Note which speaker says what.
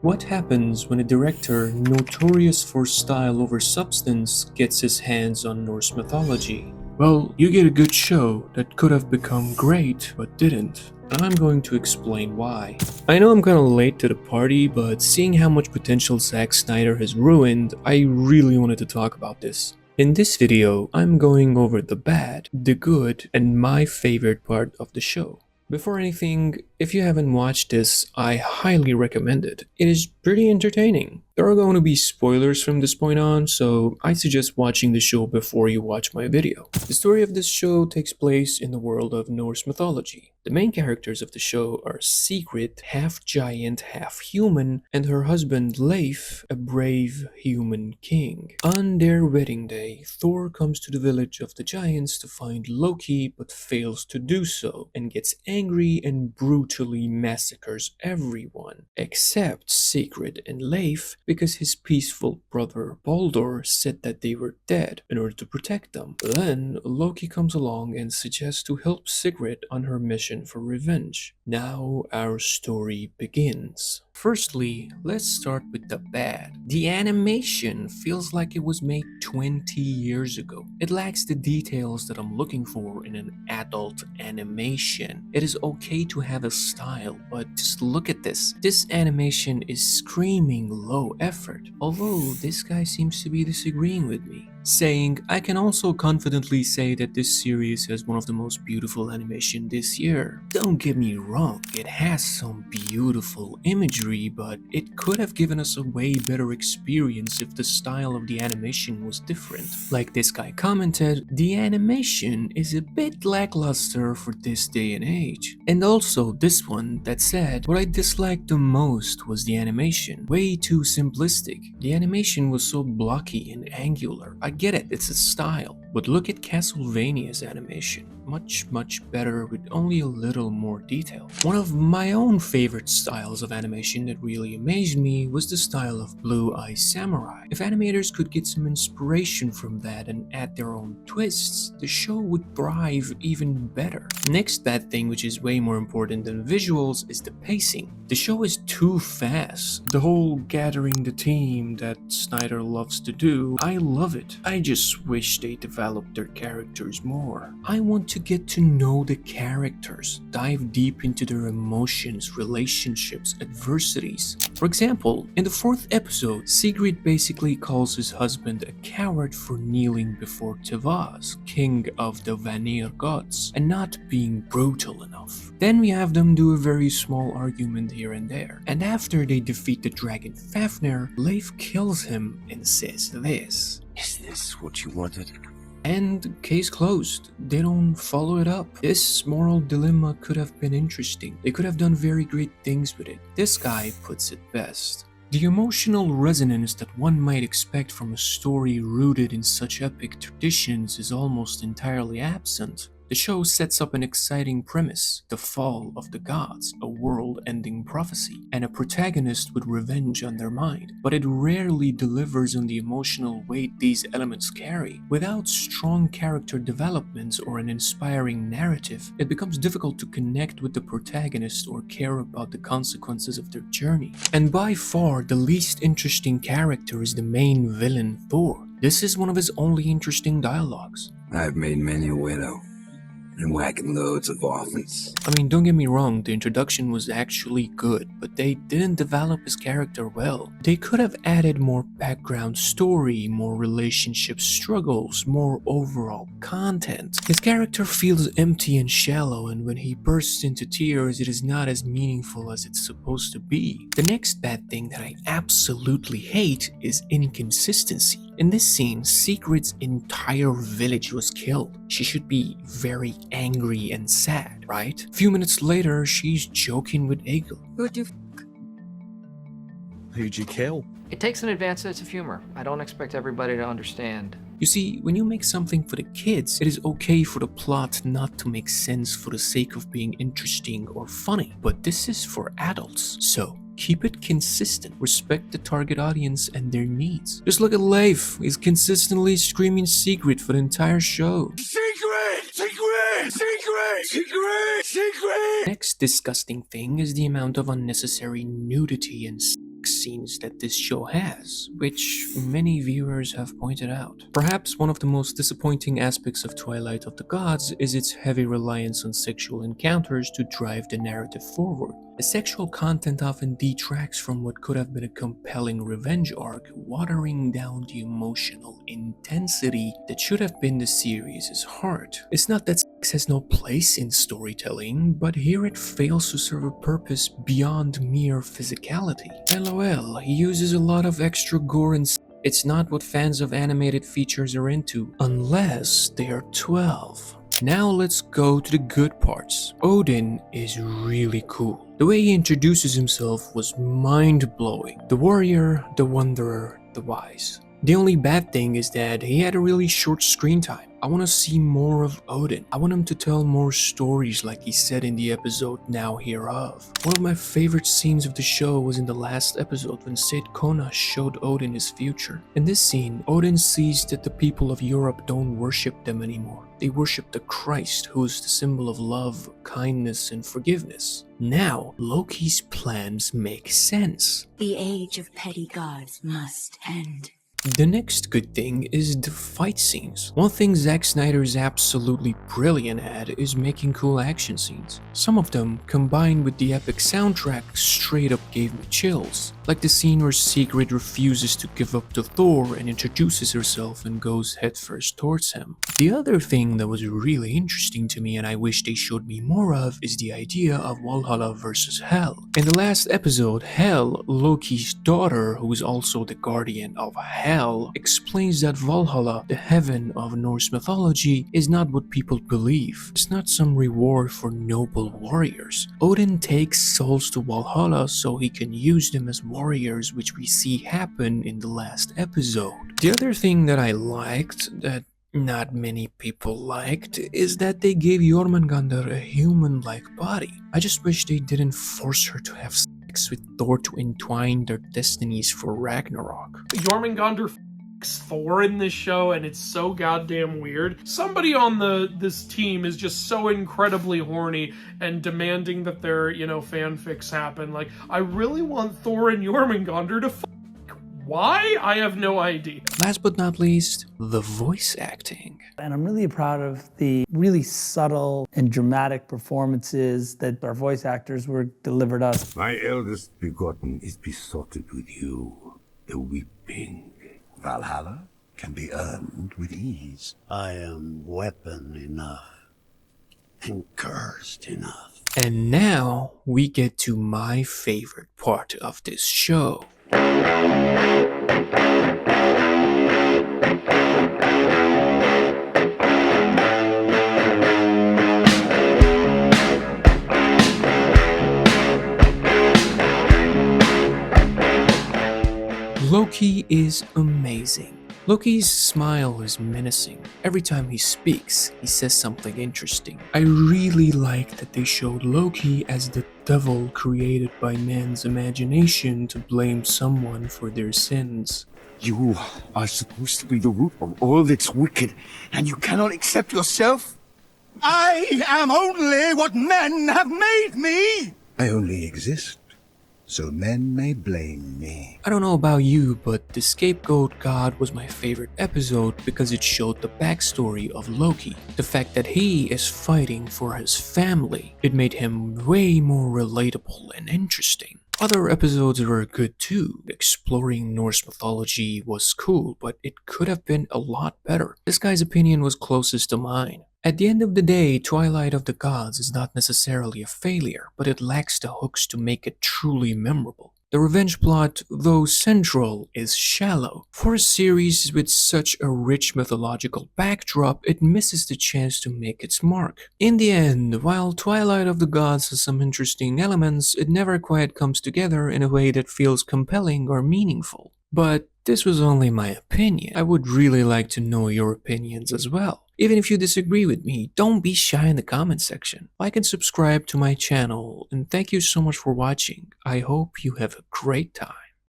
Speaker 1: What happens when a director notorious for style over substance gets his hands on Norse mythology? Well, you get a good show that could have become great but didn't. And I'm going to explain why. I know I'm kinda late to the party, but seeing how much potential Zack Snyder has ruined, I really wanted to talk about this. In this video, I'm going over the bad, the good, and my favorite part of the show. Before anything, if you haven't watched this, I highly recommend it. It is pretty entertaining. There are going to be spoilers from this point on, so I suggest watching the show before you watch my video. The story of this show takes place in the world of Norse mythology. The main characters of the show are Sigrid, half giant, half human, and her husband Leif, a brave human king. On their wedding day, Thor comes to the village of the giants to find Loki but fails to do so, and gets angry and brutally massacres everyone, except Sigrid and Leif, because his peaceful brother Baldur said that they were dead in order to protect them. Then Loki comes along and suggests to help Sigrid on her mission for revenge. Now our story begins. Firstly, let's start with the bad. The animation feels like it was made 20 years ago. It lacks the details that I'm looking for in an adult animation. It is okay to have a style, but just look at this. This animation is screaming low effort, although this guy seems to be disagreeing with me, saying, I can also confidently say that this series has one of the most beautiful animation this year. Don't get me wrong, it has some beautiful imagery, but it could have given us a way better experience if the style of the animation was different. Like this guy commented, the animation is a bit lackluster for this day and age. And also this one that said, what I disliked the most was the animation. Way too simplistic. The animation was so blocky and angular. I get it, it's a style. But look at Castlevania's animation. Much better with only a little more detail. One of my own favorite styles of animation that really amazed me was the style of Blue Eye Samurai. If animators could get some inspiration from that and add their own twists, the show would thrive even better. Next bad thing, which is way more important than visuals, is the pacing. The show is too fast. The whole gathering the team that Snyder loves to do, I love it. I just wish they developed their characters more. I want to get to know the characters, dive deep into their emotions, relationships, adversities. For example, in the 4th episode, Sigrid basically calls his husband a coward for kneeling before Tavaz, king of the Vanir gods, and not being brutal enough. Then we have them do a very small argument here and there, and after they defeat the dragon Fafnir, Leif kills him and says this.
Speaker 2: Is this what you wanted?
Speaker 1: And case closed. They don't follow it up. This moral dilemma could have been interesting. They could have done very great things with it. This guy puts it best. The emotional resonance that one might expect from a story rooted in such epic traditions is almost entirely absent. The show sets up an exciting premise, the fall of the gods, a world-ending prophecy, and a protagonist with revenge on their mind, but it rarely delivers on the emotional weight these elements carry. Without strong character developments or an inspiring narrative, it becomes difficult to connect with the protagonist or care about the consequences of their journey. And by far, the least interesting character is the main villain, Thor. This is one of his only interesting dialogues.
Speaker 2: I've made many a widow and wagon loads of orphans.
Speaker 1: I mean, don't get me wrong, the introduction was actually good, but they didn't develop his character well. They could have added more background story, more relationship struggles, more overall content. His character feels empty and shallow, and when he bursts into tears, it is not as meaningful as it's supposed to be. The next bad thing that I absolutely hate is inconsistency. In this scene, Sigrid's entire village was killed. She should be very angry and sad, right? A few minutes later, she's joking with Egil.
Speaker 3: Who'd you
Speaker 4: Who'd you kill?
Speaker 5: It takes an advanced sense of humor. I don't expect everybody to understand.
Speaker 1: You see, when you make something for the kids, it is okay for the plot not to make sense for the sake of being interesting or funny. But this is for adults, so keep it consistent. Respect the target audience and their needs. Just look at Leif. He's consistently screaming secret for the entire show.
Speaker 2: Secret! Secret! Secret! Secret! Secret!
Speaker 1: Next disgusting thing is the amount of unnecessary nudity and scenes that this show has, which many viewers have pointed out. Perhaps one of the most disappointing aspects of Twilight of the Gods is its heavy reliance on sexual encounters to drive the narrative forward. The sexual content often detracts from what could have been a compelling revenge arc, watering down the emotional intensity that should have been the series' heart. It's not that sex has no place in storytelling, but here it fails to serve a purpose beyond mere physicality. LOL, he uses a lot of extra gore and it's not what fans of animated features are into, unless they are 12. Now let's go to the good parts. Odin is really cool. The way he introduces himself was mind-blowing. The warrior, the wanderer, the wise. The only bad thing is that he had a really short screen time. I want to see more of Odin. I want him to tell more stories like he said in the episode Now Hereof. One of my favorite scenes of the show was in the last episode when Sid Kona showed Odin his future. In this scene, Odin sees that the people of Europe don't worship them anymore. They worship the Christ, who is the symbol of love, kindness, and forgiveness. Now, Loki's plans make sense.
Speaker 3: The age of petty gods must end.
Speaker 1: The next good thing is the fight scenes. One thing Zack Snyder is absolutely brilliant at is making cool action scenes. Some of them, combined with the epic soundtrack, straight up gave me chills. Like the scene where Sigrid refuses to give up to Thor and introduces herself and goes headfirst towards him. The other thing that was really interesting to me and I wish they showed me more of is the idea of Valhalla versus Hel. In the last episode, Hel, Loki's daughter, who is also the guardian of Hel, explains that Valhalla, the heaven of Norse mythology, is not what people believe. It's not some reward for noble warriors. Odin takes souls to Valhalla so he can use them as warriors, which we see happen in the last episode. The other thing that I liked, that not many people liked, is that they gave Jormungandr a human-like body. I just wish they didn't force her to have sex with Thor to entwine their destinies for Ragnarok.
Speaker 4: Jormungandr f***s Thor in this show, and it's so goddamn weird. Somebody on this team is just so incredibly horny and demanding that their, fanfics happen. Like, I really want Thor and Jormungandr to f***. Why? I have no idea.
Speaker 1: Last but not least, the voice acting.
Speaker 6: And I'm really proud of the really subtle and dramatic performances that our voice actors were delivered us.
Speaker 2: My eldest begotten is besotted with you, the weeping.
Speaker 7: Valhalla can be earned with ease. I am weapon enough and cursed enough.
Speaker 1: And now we get to my favorite part of this show. Loki is amazing. Loki's smile is menacing. Every time he speaks, he says something interesting. I really like that they showed Loki as the devil created by man's imagination to blame someone for their sins.
Speaker 7: You are supposed to be the root of all that's wicked, and you cannot accept yourself? I am only what men have made me! I only exist so men may blame me.
Speaker 1: I don't know about you, but the Scapegoat God was my favorite episode because it showed the backstory of Loki. The fact that he is fighting for his family. It made him way more relatable and interesting. Other episodes were good too. Exploring Norse mythology was cool, but it could have been a lot better. This guy's opinion was closest to mine. At the end of the day, Twilight of the Gods is not necessarily a failure, but it lacks the hooks to make it truly memorable. The revenge plot, though central, is shallow. For a series with such a rich mythological backdrop, it misses the chance to make its mark. In the end, while Twilight of the Gods has some interesting elements, it never quite comes together in a way that feels compelling or meaningful. But this was only my opinion. I would really like to know your opinions as well. Even if you disagree with me, don't be shy in the comment section. Like and subscribe to my channel, and thank you so much for watching. I hope you have a great time.